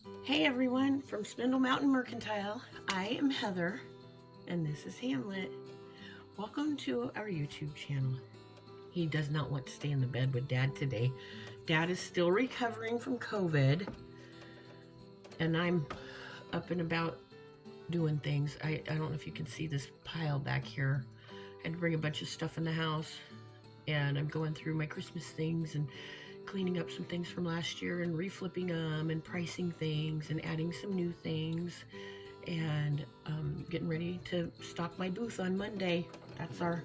Hey everyone, from Spindle Mountain Mercantile, I am Heather, and this is Hamlet. Welcome to our YouTube channel. He does not want to stay in the bed with Dad today. Dad is still recovering from COVID, and I'm up and about doing things. I don't know if you can see this pile back here. I had to bring a bunch of stuff in the house, and I'm going through my Christmas things and cleaning up some things from last year and reflipping them and pricing things and adding some new things and getting ready to stock my booth on Monday. That's our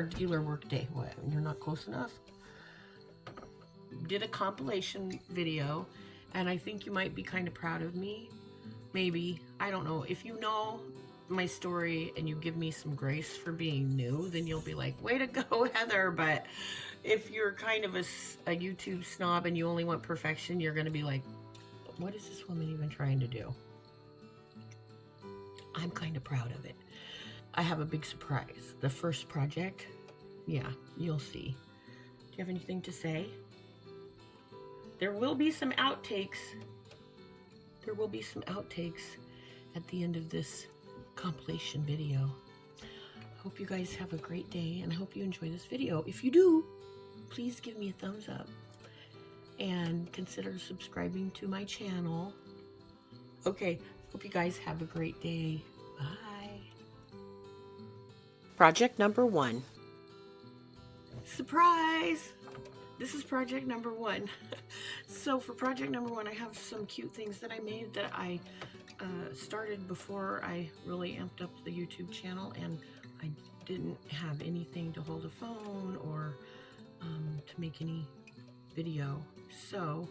dealer work day. What, you're not close enough? Did a compilation video, and I think you might be kind of proud of me. Maybe, I don't know. If you know my story and you give me some grace for being new, then you'll be like, way to go, Heather. But if you're kind of a YouTube snob and you only want perfection, you're going to be like, what is this woman even trying to do? I'm kind of proud of it. I have a big surprise. The first project, yeah, you'll see. Do you have anything to say? There will be some outtakes. There will be some outtakes at the end of this compilation video. I hope you guys have a great day, and I hope you enjoy this video. If you do, please give me a thumbs up and consider subscribing to my channel. Okay, hope you guys have a great day. Bye. Project number 1. Surprise! This is project number 1. So for project number 1, I have some cute things that I made that I started before I really amped up the YouTube channel, and I didn't have anything to hold a phone or to make any video, so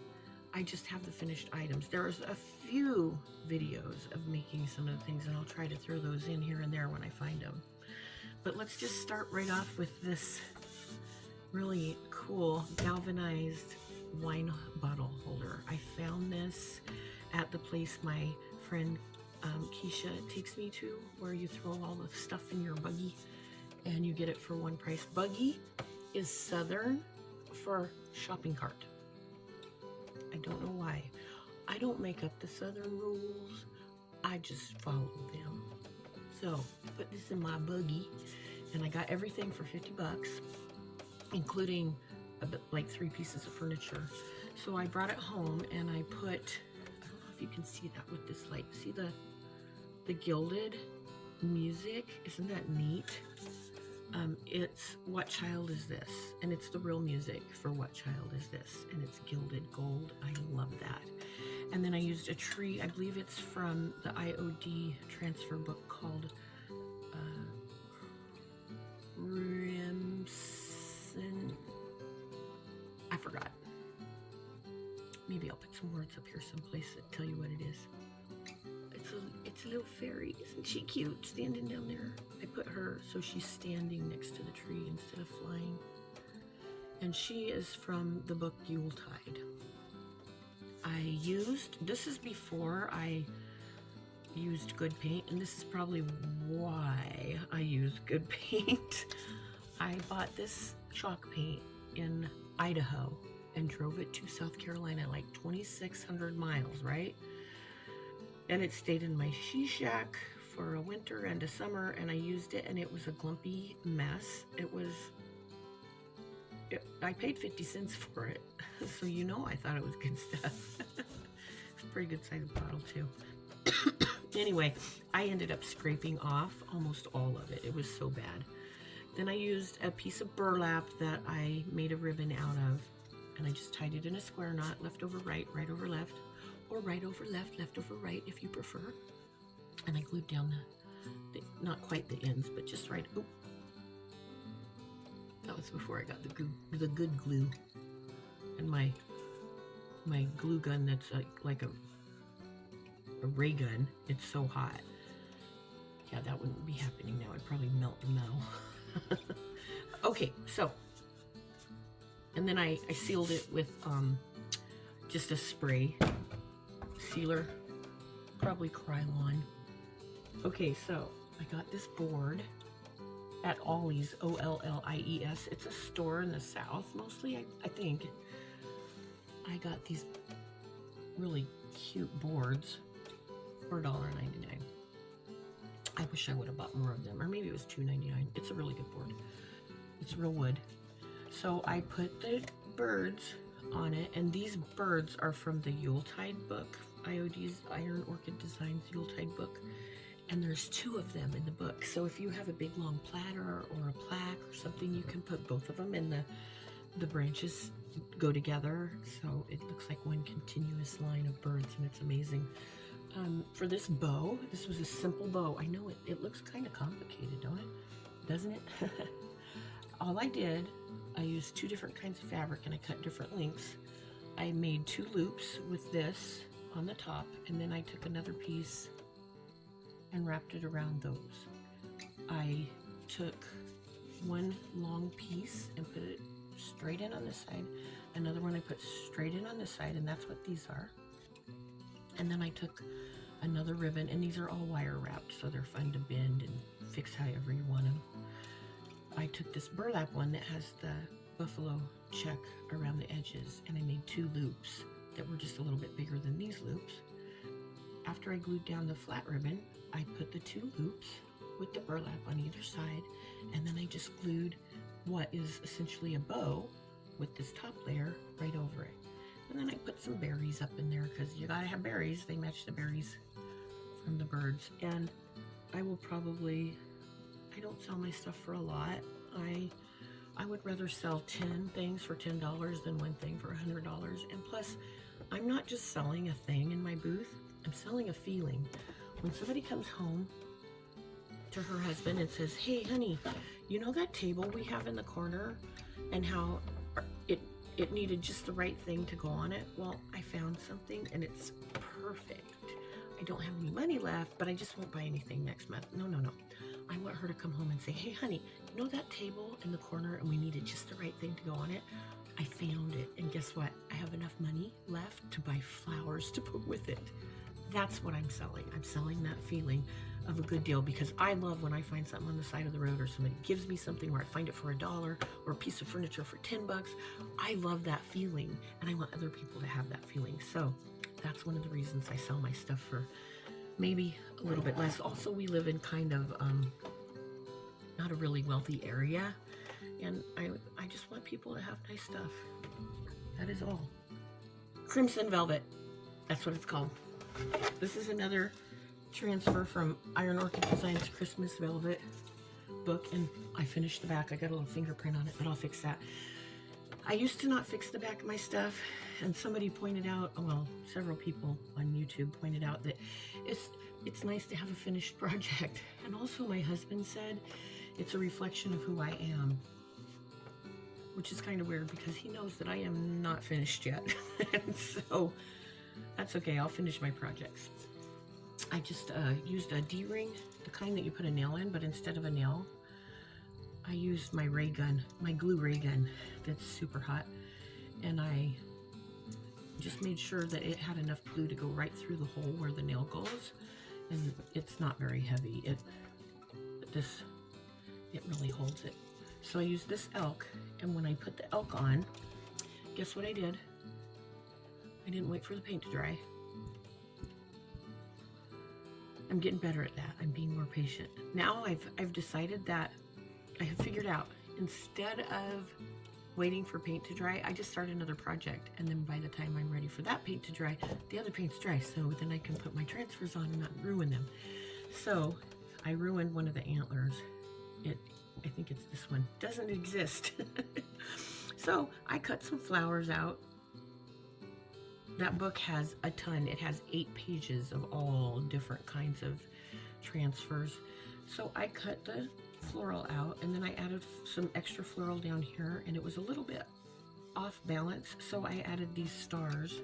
I just have the finished items. There's a few videos of making some of the things, and I'll try to throw those in here and there when I find them. But let's just start right off with this really cool galvanized wine bottle holder. I found this at the place my friend Keisha takes me to, where you throw all the stuff in your buggy and you get it for one price. Buggy is Southern for shopping cart. I don't know why. I don't make up the Southern rules. I just follow them. So put this in my buggy, and I got everything for 50 bucks, including like 3 pieces of furniture. So I brought it home, and I put, I don't know if you can see that with this light. See the gilded music? Isn't that neat? It's What Child Is This? And it's the real music for What Child Is This? And it's gilded gold. I love that. And then I used a tree. I believe it's from the IOD transfer book called Rimson. I forgot. Maybe I'll put some words up here someplace that tell you what it is. It's a little fairy. Isn't she cute, standing down there? I put her so she's standing next to the tree instead of flying. And she is from the book Yuletide. This is before I used good paint, and this is probably why I used good paint. I bought this chalk paint in Idaho and drove it to South Carolina, like 2,600 miles, right? And it stayed in my she shack for a winter and a summer, and I used it, and it was a glumpy mess. I paid 50 cents for it, so you know I thought it was good stuff. It's a pretty good sized bottle too. Anyway, I ended up scraping off almost all of it. It was so bad. Then I used a piece of burlap that I made a ribbon out of, and I just tied it in a square knot, left over right, right over left, or right over left, left over right if you prefer. And I glued down the not quite the ends, but just right. Oop. That was before I got the good glue. And my glue gun that's like a ray gun. It's so hot. Yeah, that wouldn't be happening now. It'd probably melt the metal. Okay, so, and then I sealed it with just a spray sealer, probably Krylon. Okay, so I got this board at Ollie's, O-L-L-I-E-S. It's a store in the South, mostly, I think. I got these really cute boards for $1.99. I wish I would have bought more of them, or maybe it was $2.99. It's a really good board. It's real wood. So I put the birds on it, and these birds are from the Yuletide book, IOD's Iron Orchid Designs Yuletide book, and there's 2 of them in the book. So if you have a big long platter or a plaque or something, you can put both of them, and the branches go together, so it looks like one continuous line of birds, and it's amazing. For this bow, this was a simple bow. I know it looks kind of complicated, don't it? Doesn't it? All I did, I used 2 different kinds of fabric, and I cut different lengths. I made 2 loops with this on the top, and then I took another piece and wrapped it around those. I took one long piece and put it straight in on this side. Another one I put straight in on this side, and that's what these are. And then I took another ribbon, and these are all wire wrapped, so they're fun to bend and fix however you want them. I took this burlap one that has the buffalo check around the edges, and I made 2 loops that were just a little bit bigger than these loops. After I glued down the flat ribbon, I put the 2 loops with the burlap on either side, and then I just glued what is essentially a bow with this top layer right over it. And then I put some berries up in there, because you gotta have berries. They match the berries from the birds. And I will probably, I don't sell my stuff for a lot. I would rather sell 10 things for $10 than one thing for $100. And plus, I'm not just selling a thing in my booth, I'm selling a feeling. When somebody comes home to her husband and says, "Hey honey, you know that table we have in the corner and how it needed just the right thing to go on it? Well, I found something and it's perfect. I don't have any money left, but I just won't buy anything next month." No. I want her to come home and say, "Hey honey, you know that table in the corner and we needed just the right thing to go on it? I found it, and guess what? I have enough money left to buy flowers to put with it." That's what I'm selling. I'm selling that feeling of a good deal, because I love when I find something on the side of the road, or somebody gives me something where I find it for $1 or a piece of furniture for $10. I love that feeling, and I want other people to have that feeling. So that's one of the reasons I sell my stuff for maybe a little bit less. Also, we live in kind of not a really wealthy area, and I just want people to have nice stuff. That is all. Crimson Velvet, that's what it's called. This is another transfer from Iron Orchid Designs Christmas Velvet book, and I finished the back. I got a little fingerprint on it, but I'll fix that. I used to not fix the back of my stuff, and somebody pointed out, well, several people on YouTube pointed out that it's nice to have a finished project. And also my husband said it's a reflection of who I am, which is kind of weird because he knows that I am not finished yet. And so that's okay, I'll finish my projects. I just used a D-ring, the kind that you put a nail in, but instead of a nail, I used my ray gun, my glue ray gun that's super hot, and I just made sure that it had enough glue to go right through the hole where the nail goes, and it's not very heavy. It really holds it. So I used this elk, and when I put the elk on, guess what I did? I didn't wait for the paint to dry. I'm getting better at that. I'm being more patient. Now I've decided that I have figured out, instead of waiting for paint to dry, I just start another project, and then by the time I'm ready for that paint to dry, the other paint's dry, so then I can put my transfers on and not ruin them. So I ruined one of the antlers. I think it's this one. Doesn't exist. So I cut some flowers out. That book has a ton. It has 8 pages of all different kinds of transfers. So I cut the floral out, and then I added some extra floral down here, and it was a little bit off balance, so I added these stars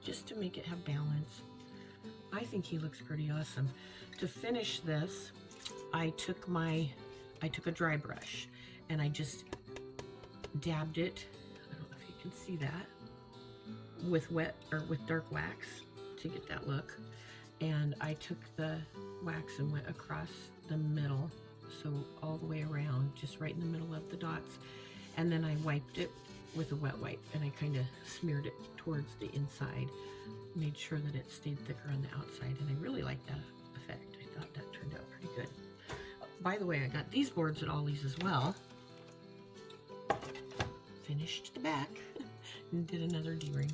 just to make it have balance. I think he looks pretty awesome. To finish this, I took a dry brush and I just dabbed it, I don't know if you can see that, with dark wax to get that look. And I took the wax and went across the middle, so all the way around, just right in the middle of the dots. And then I wiped it with a wet wipe, and I kind of smeared it towards the inside, made sure that it stayed thicker on the outside, and I really like that effect. I thought that turned out pretty good. By the way, I got these boards at Ollie's as well. Finished the back and did another D-ring.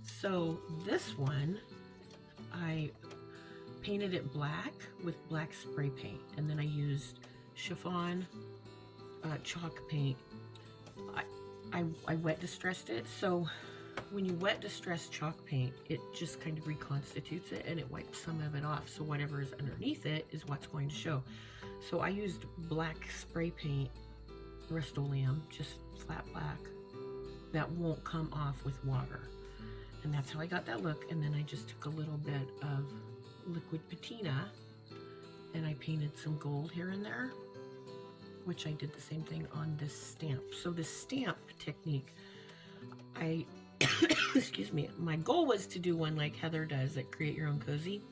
So this one, I painted it black with black spray paint, and then I used chiffon chalk paint. I wet distressed it, so when you wet distress chalk paint, it just kind of reconstitutes it and it wipes some of it off, so whatever is underneath it is what's going to show. So I used black spray paint, Rust-Oleum, just flat black, that won't come off with water, and that's how I got that look. And then I just took a little bit of liquid patina and I painted some gold here and there, which I did the same thing on this stamp. So this stamp technique, I excuse me, my goal was to do one like Heather does at Create Your Own Cozy.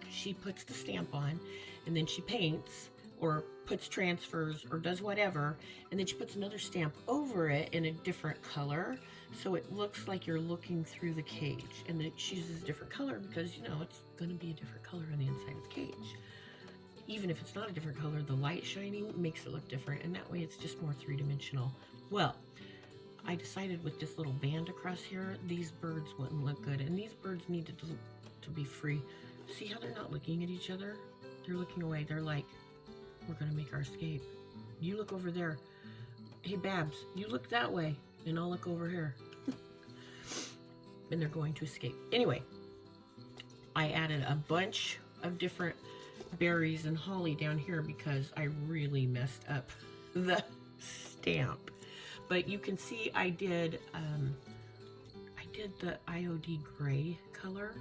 She puts the stamp on and then she paints or puts transfers or does whatever, and then she puts another stamp over it in a different color, so it looks like you're looking through the cage. And then she uses a different color because, you know, it's going to be a different color on the inside of the cage. Even if it's not a different color, the light shining makes it look different, and that way it's just more three-dimensional. Well, I decided with this little band across here, these birds wouldn't look good, and these birds needed to be free. See how they're not looking at each other? They're looking away. They're like, we're gonna make our escape. You look over there. Hey, Babs, you look that way, and I'll look over here. And they're going to escape. Anyway, I added a bunch of different berries and holly down here because I really messed up the stamp. But you can see I did the IOD gray color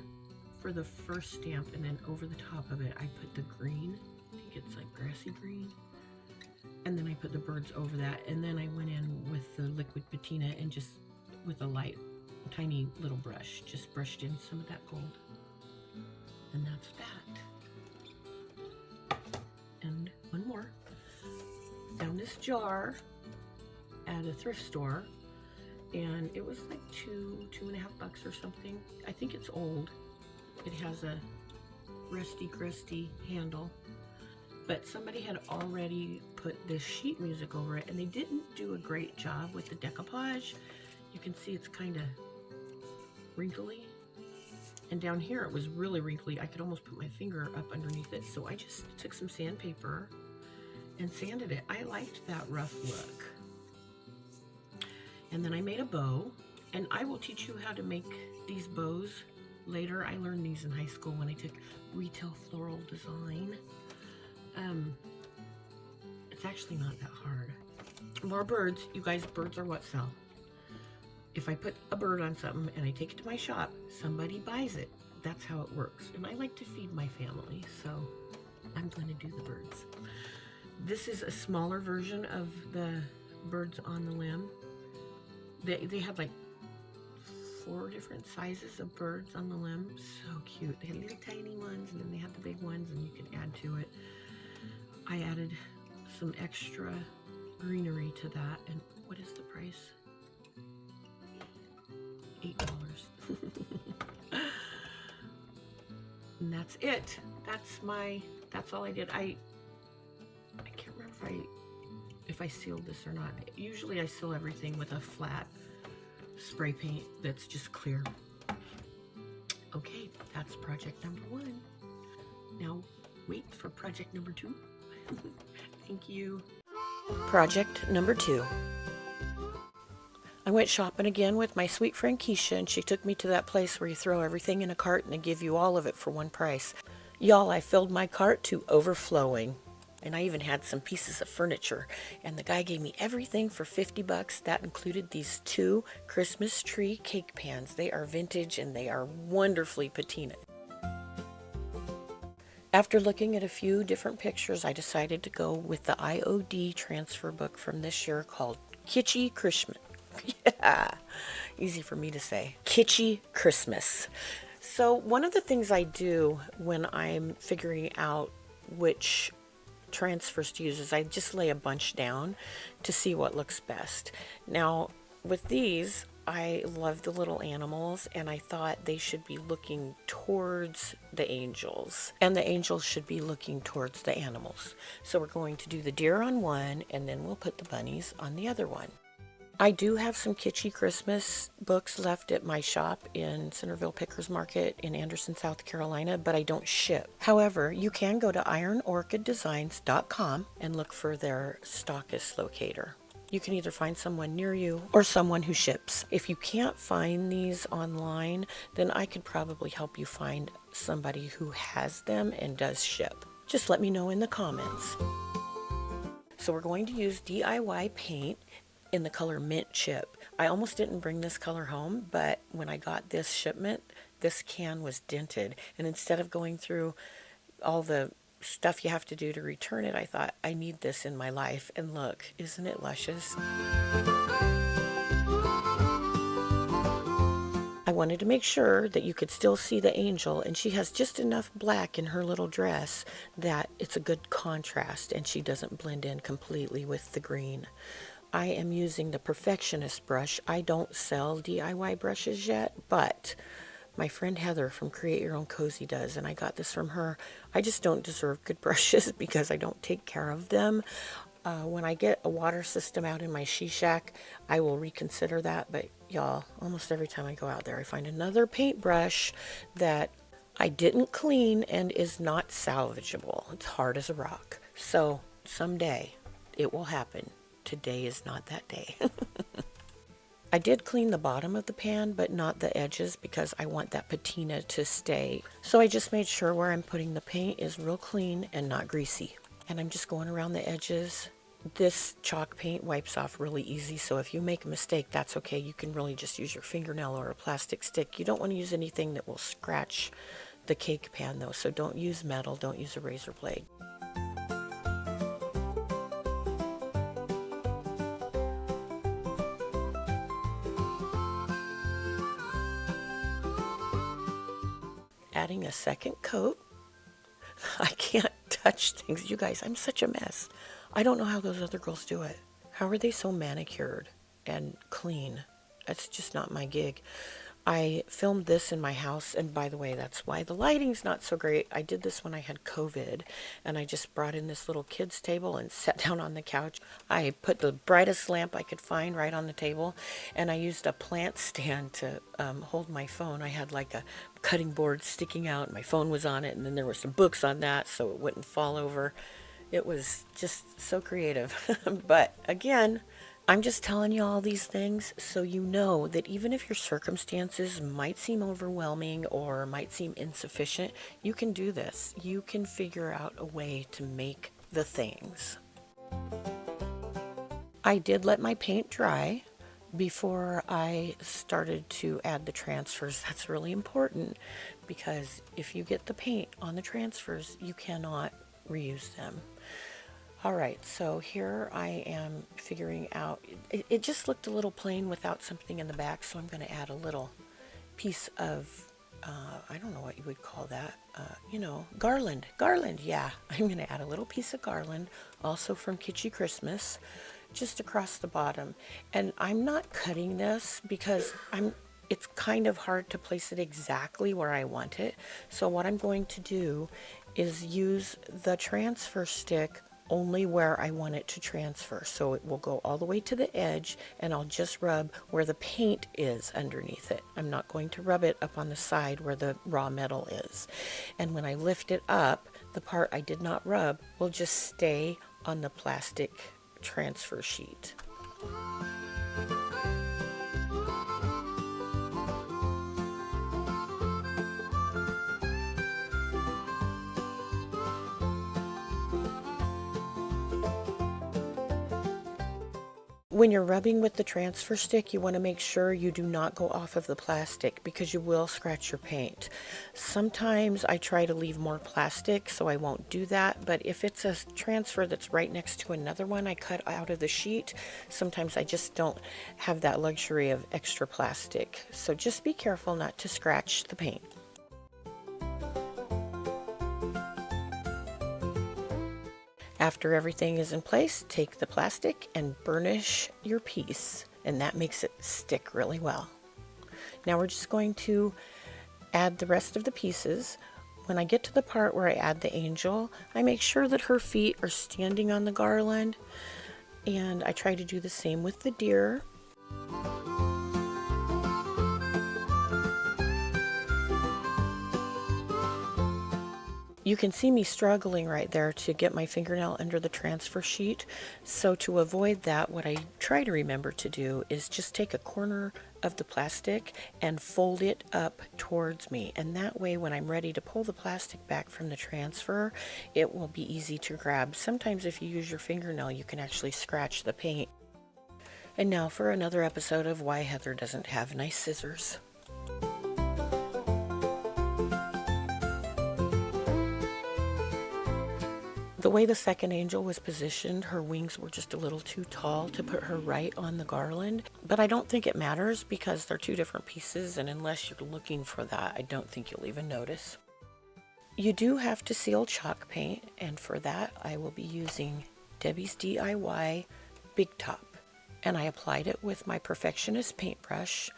for the first stamp, and then over the top of it I put the green. I think it's like grassy green, and then I put the birds over that, and then I went in with the liquid patina and just with a light tiny little brush just brushed in some of that gold, and that's that. And one more. Found this jar at a thrift store, and it was like $2.50 or something. I think it's old. It has a rusty crusty handle, but somebody had already put this sheet music over it, and they didn't do a great job with the decoupage. You can see it's kind of wrinkly, and down here it was really wrinkly. I could almost put my finger up underneath it, so I just took some sandpaper and sanded it. I liked that rough look. And then I made a bow, and I will teach you how to make these bows later. I learned these in high school when I took retail floral design. It's actually not that hard. More birds. You guys, birds are what sell. If I put a bird on something and I take it to my shop, somebody buys it. That's how it works. And I like to feed my family, so I'm going to do the birds. This is a smaller version of the birds on the limb. They had like 4 different sizes of birds on the limb. So cute. They had little tiny ones, and then they had the big ones, and you can add to it. I added some extra greenery to that. And what is the price? $8. And that's it. That's all I did. I can't remember if I sealed this or not. Usually I seal everything with a flat spray paint that's just clear. Okay, that's project number 1. Now wait for project number 2. Thank you. Project number 2. I went shopping again with my sweet friend Keisha, and she took me to that place where you throw everything in a cart and they give you all of it for one price. Y'all, I filled my cart to overflowing. And I even had some pieces of furniture. And the guy gave me everything for $50. That included these 2 Christmas tree cake pans. They are vintage and they are wonderfully patinaed. After looking at a few different pictures, I decided to go with the IOD transfer book from this year called Kitschy Christmas. Yeah, easy for me to say. Kitschy Christmas. So one of the things I do when I'm figuring out which transfers to use is I just lay a bunch down to see what looks best. Now, with these, I love the little animals, and I thought they should be looking towards the angels, and the angels should be looking towards the animals. So we're going to do the deer on one, and then we'll put the bunnies on the other one. I do have some kitschy Christmas books left at my shop in Centerville Pickers Market in Anderson, South Carolina, but I don't ship. However, you can go to ironorchiddesigns.com and look for their stockist locator. You can either find someone near you or someone who ships. If you can't find these online, then I could probably help you find somebody who has them and does ship. Just let me know in the comments. So we're going to use DIY paint in the color Mint Chip. I almost didn't bring this color home, but when I got this shipment, this can was dented. And instead of going through all the stuff you have to do to return it, I thought, I need this in my life. And look, isn't it luscious? I wanted to make sure that you could still see the angel, and she has just enough black in her little dress that it's a good contrast and she doesn't blend in completely with the green. I am using the Perfectionist brush. I don't sell DIY brushes yet, but my friend Heather from Create Your Own Cozy does, and I got this from her. I just don't deserve good brushes because I don't take care of them. When I get a water system out in my she shack, I will reconsider that, but y'all, almost every time I go out there, I find another paintbrush that I didn't clean and is not salvageable. It's hard as a rock. So someday it will happen. Today is not that day. I did clean the bottom of the pan, but not the edges because I want that patina to stay. So I just made sure where I'm putting the paint is real clean and not greasy. And I'm just going around the edges. This chalk paint wipes off really easy, so if you make a mistake, that's okay. You can really just use your fingernail or a plastic stick. You don't want to use anything that will scratch the cake pan though, so don't use metal, don't use a razor blade. Adding a second coat. I can't touch things. You guys, I'm such a mess. I don't know how those other girls do it. How are they so manicured and clean? It's just not my gig. I filmed this in my house, and by the way, that's why the lighting's not so great. I did this when I had COVID, and I just brought in this little kids table and sat down on the couch. I put the brightest lamp I could find right on the table, and I used a plant stand to hold my phone. I had like a cutting board sticking out, and my phone was on it, and then there were some books on that so it wouldn't fall over. It was just so creative. But again, I'm just telling you all these things so you know that even if your circumstances might seem overwhelming or might seem insufficient, you can do this. You can figure out a way to make the things. I did let my paint dry before I started to add the transfers. That's really important because if you get the paint on the transfers, you cannot reuse them. All right, so here I am figuring out, it just looked a little plain without something in the back, so I'm going to add a little piece of, I don't know what you would call that, garland, yeah. I'm going to add a little piece of garland, also from Kitschy Christmas, just across the bottom. And I'm not cutting this because it's kind of hard to place it exactly where I want it. So what I'm going to do is use the transfer stick only where I want it to transfer. So it will go all the way to the edge, and I'll just rub where the paint is underneath it. I'm not going to rub it up on the side where the raw metal is. And when I lift it up, the part I did not rub will just stay on the plastic transfer sheet. When you're rubbing with the transfer stick, you want to make sure you do not go off of the plastic because you will scratch your paint. Sometimes I try to leave more plastic, so I won't do that, but if it's a transfer that's right next to another one I cut out of the sheet, sometimes I just don't have that luxury of extra plastic. So just be careful not to scratch the paint. After everything is in place, take the plastic and burnish your piece. and that makes it stick really well. Now we're just going to add the rest of the pieces. When I get to the part where I add the angel, I make sure that her feet are standing on the garland, and I try to do the same with the deer. You can see me struggling right there to get my fingernail under the transfer sheet. So to avoid that, what I try to remember to do is just take a corner of the plastic and fold it up towards me. And that way, when I'm ready to pull the plastic back from the transfer, it will be easy to grab. Sometimes if you use your fingernail, you can actually scratch the paint. And now for another episode of Why Heather Doesn't Have Nice Scissors. The way the second angel was positioned, her wings were just a little too tall to put her right on the garland. But I don't think it matters because they're two different pieces, and unless you're looking for that, I don't think you'll even notice. You do have to seal chalk paint, and for that I will be using Debbie's DIY Big Top. And I applied it with my Perfectionist paintbrush.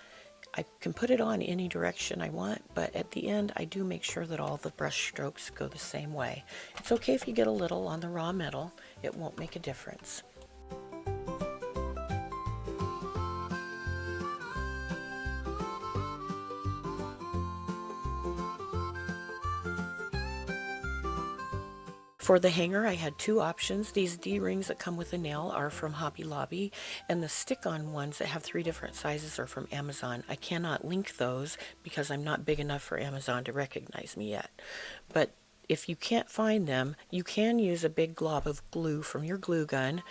I can put it on any direction I want, but at the end I do make sure that all the brush strokes go the same way. It's okay if you get a little on the raw metal, it won't make a difference. For the hanger, I had two options. These D-rings that come with a nail are from Hobby Lobby, and the stick-on ones that have 3 different sizes are from Amazon. I cannot link those because I'm not big enough for Amazon to recognize me yet. But if you can't find them, you can use a big glob of glue from your glue gun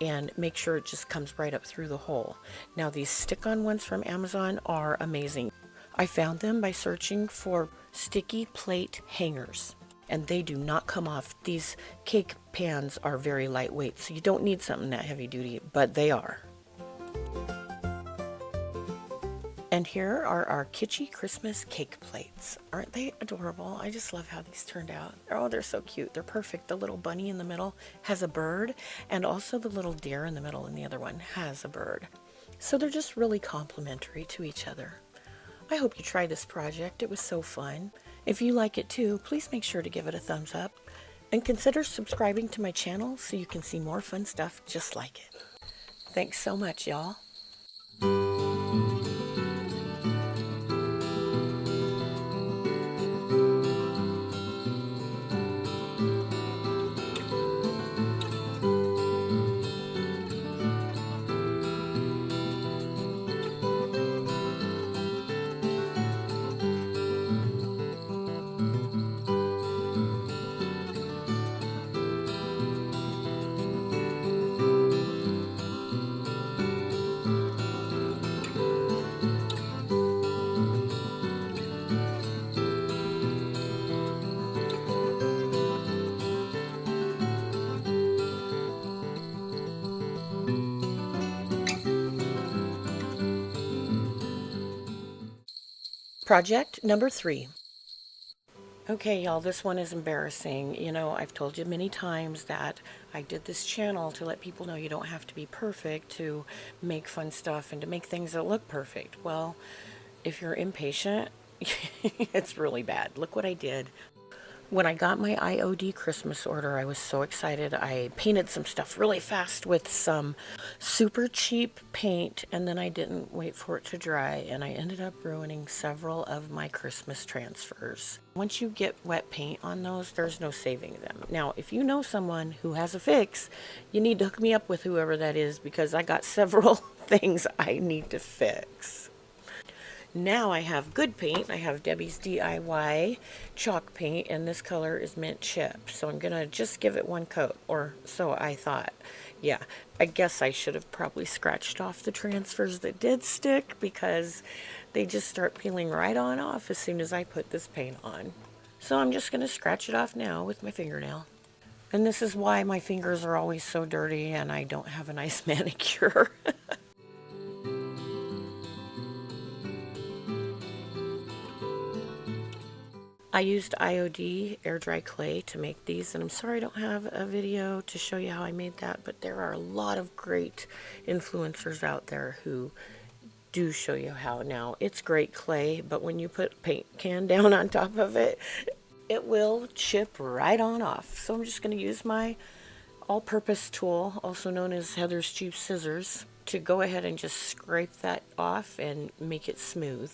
and make sure it just comes right up through the hole. Now these stick-on ones from Amazon are amazing. I found them by searching for sticky plate hangers, and they do not come off. These cake pans are very lightweight, so you don't need something that heavy duty, but they are. And here are our kitschy Christmas cake plates. Aren't they adorable? I just love how these turned out. Oh, they're so cute. They're perfect. The little bunny in the middle has a bird, and also the little deer in the middle, and the other one has a bird. So they're just really complementary to each other. I hope you try this project. It was so fun. If you like it too, please make sure to give it a thumbs up and consider subscribing to my channel so you can see more fun stuff just like it. Thanks so much, y'all. Project number 3. Okay, y'all, this one is embarrassing. You know, I've told you many times that I did this channel to let people know you don't have to be perfect to make fun stuff and to make things that look perfect. Well, if you're impatient, it's really bad. Look what I did. When I got my IOD Christmas order, I was so excited. I painted some stuff really fast with some super cheap paint, and then I didn't wait for it to dry, and I ended up ruining several of my Christmas transfers. Once you get wet paint on those, there's no saving them. Now, if you know someone who has a fix, you need to hook me up with whoever that is, because I got several things I need to fix. Now I have good paint. I have Debbie's DIY chalk paint, and this color is mint chip. So I'm gonna just give it one coat, or so I thought. Yeah, I guess I should have probably scratched off the transfers that did stick, because they just start peeling right on off as soon as I put this paint on. So I'm just gonna scratch it off now with my fingernail. And this is why my fingers are always so dirty and I don't have a nice manicure. I used IOD air dry clay to make these, and I'm sorry I don't have a video to show you how I made that, but there are a lot of great influencers out there who do show you how. Now, it's great clay, but when you put a paint can down on top of it, it will chip right on off. So I'm just going to use my all-purpose tool, also known as Heather's Cheap Scissors, to go ahead and just scrape that off and make it smooth.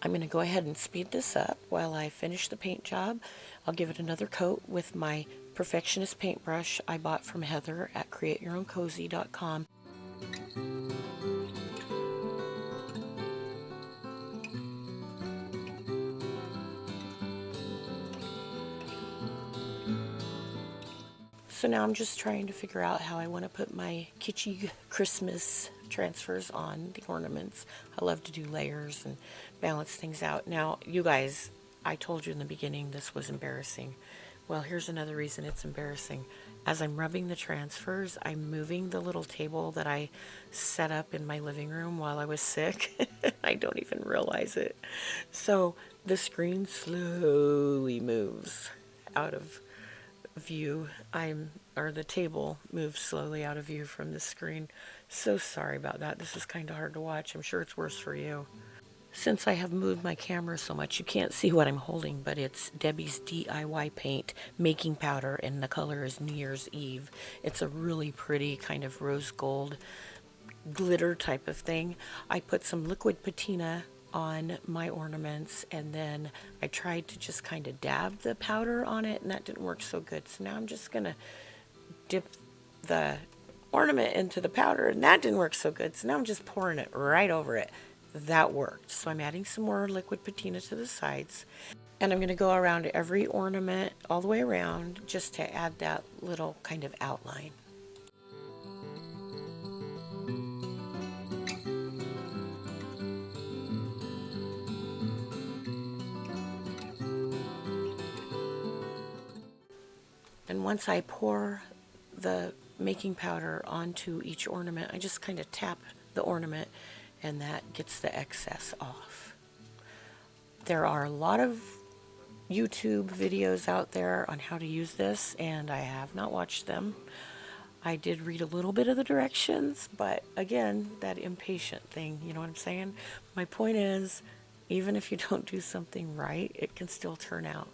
I'm going to go ahead and speed this up while I finish the paint job. I'll give it another coat with my Perfectionist paintbrush I bought from Heather at createyourowncozy.com. So now I'm just trying to figure out how I want to put my kitschy Christmas transfers on the ornaments. I love to do layers and balance things out. Now, you guys, I told you in the beginning this was embarrassing. Well, here's another reason it's embarrassing. As I'm rubbing the transfers, I'm moving the little table that I set up in my living room while I was sick. I don't even realize it. So the screen slowly moves out of view. The table moves slowly out of view from the screen. So sorry about that. This is kind of hard to watch. I'm sure it's worse for you. Since I have moved my camera so much, you can't see what I'm holding, but it's Debbie's DIY paint making powder, and the color is New Year's Eve. It's a really pretty kind of rose gold glitter type of thing. I put some liquid patina on my ornaments, and then I tried to just kind of dab the powder on it, and that didn't work so good. So now I'm just gonna dip the ornament into the powder, and that didn't work so good. So now I'm just pouring it right over it. That worked. So I'm adding some more liquid patina to the sides, and I'm going to go around every ornament all the way around just to add that little kind of outline. And once I pour the making powder onto each ornament, I just kind of tap the ornament, and that gets the excess off. There are a lot of YouTube videos out there on how to use this, and I have not watched them. I did read a little bit of the directions, but again, that impatient thing, you know what I'm saying? My point is, even if you don't do something right, it can still turn out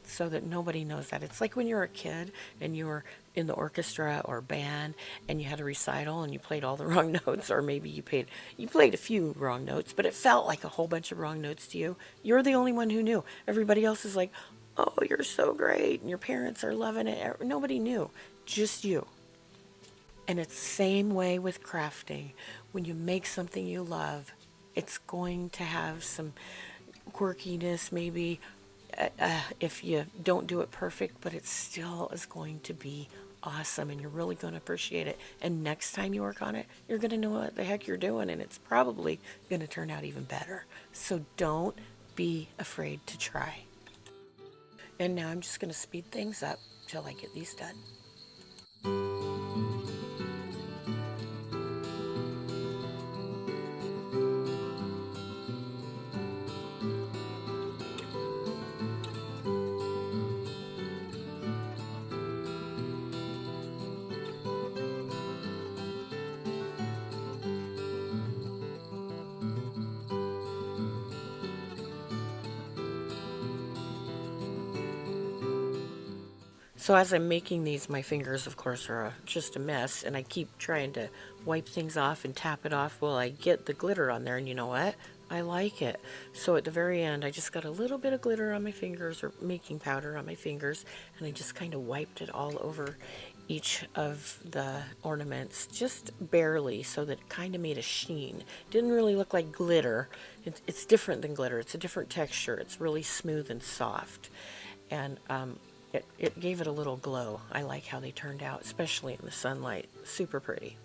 so that nobody knows that. It's like when you were a kid and you were in the orchestra or band and you had a recital and you played all the wrong notes, or maybe you played a few wrong notes, but it felt like a whole bunch of wrong notes to you. You're the only one who knew. Everybody else is like, oh, you're so great, and your parents are loving it. Nobody knew, just you. And it's the same way with crafting. When you make something you love, it's going to have some quirkiness, maybe, if you don't do it perfect, but it still is going to be awesome, and you're really going to appreciate it. And next time you work on it, you're going to know what the heck you're doing, and it's probably going to turn out even better. So don't be afraid to try. And now I'm just going to speed things up till I get these done. So as I'm making these, my fingers, of course, are just a mess, and I keep trying to wipe things off and tap it off while I get the glitter on there, and you know what? I like it. So at the very end, I just got a little bit of glitter on my fingers, or making powder on my fingers, and I just kind of wiped it all over each of the ornaments, just barely, so that it kind of made a sheen. Didn't really look like glitter. It's different than glitter. It's a different texture. It's really smooth and soft. And it gave it a little glow. I like how they turned out, especially in the sunlight. Super pretty.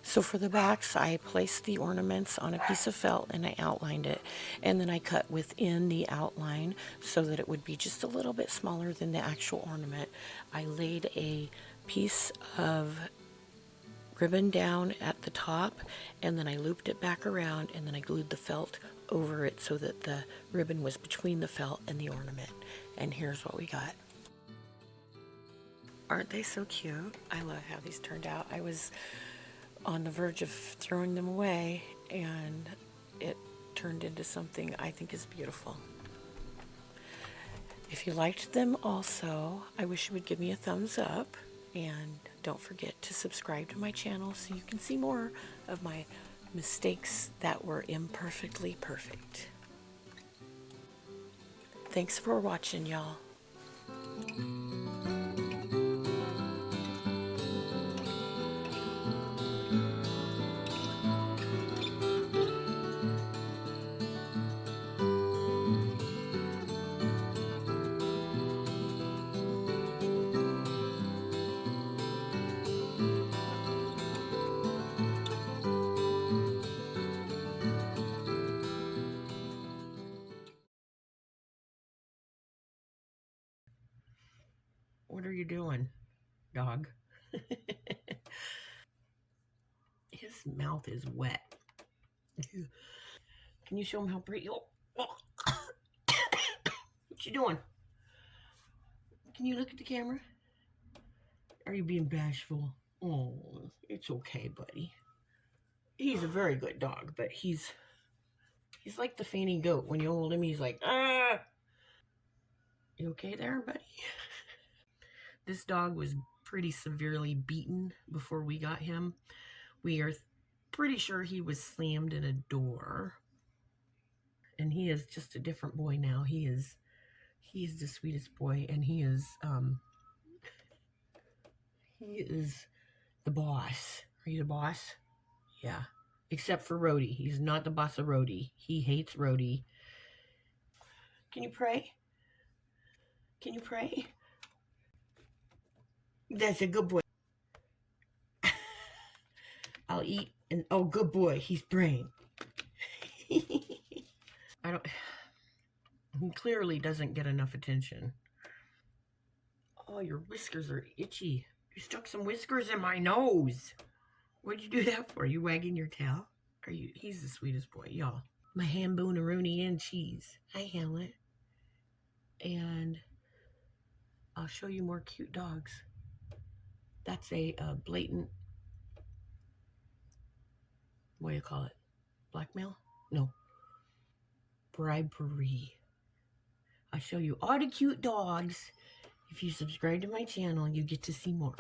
So for the backs, I placed the ornaments on a piece of felt and I outlined it. And then I cut within the outline so that it would be just a little bit smaller than the actual ornament. I laid a piece of ribbon down at the top, and then I looped it back around, and then I glued the felt over it so that the ribbon was between the felt and the ornament. And here's what we got. Aren't they so cute? I love how these turned out. I was on the verge of throwing them away, and it turned into something I think is beautiful. If you liked them also, I wish you would give me a thumbs up, and don't forget to subscribe to my channel so you can see more of my mistakes that were imperfectly perfect. Thanks for watching, y'all. What are you doing, dog? His mouth is wet. Can you show him how pretty? Oh. What you doing? Can you look at the camera? Are you being bashful? Oh, it's okay, buddy. He's a very good dog, but he's like the fainting goat. When you hold him, he's like, ah. You okay there, buddy? This dog was pretty severely beaten before we got him. We are pretty sure he was slammed in a door. And he is just a different boy now. He is the sweetest boy, and he is the boss. Are you the boss? Yeah. Except for Rhodey. He's not the boss of Rhodey. He hates Rhodey. Can you pray? Can you pray? That's a good boy. I'll eat and oh, good boy. He's praying. He clearly doesn't get enough attention. Oh, your whiskers are itchy. You stuck some whiskers in my nose. What'd you do that for? You wagging your tail? He's the sweetest boy, y'all. My ham booneroonie and cheese. Hi, Hamlet. And I'll show you more cute dogs. That's a blatant, what do you call it? Blackmail? No. Bribery. I'll show you all the cute dogs. If you subscribe to my channel, you get to see more.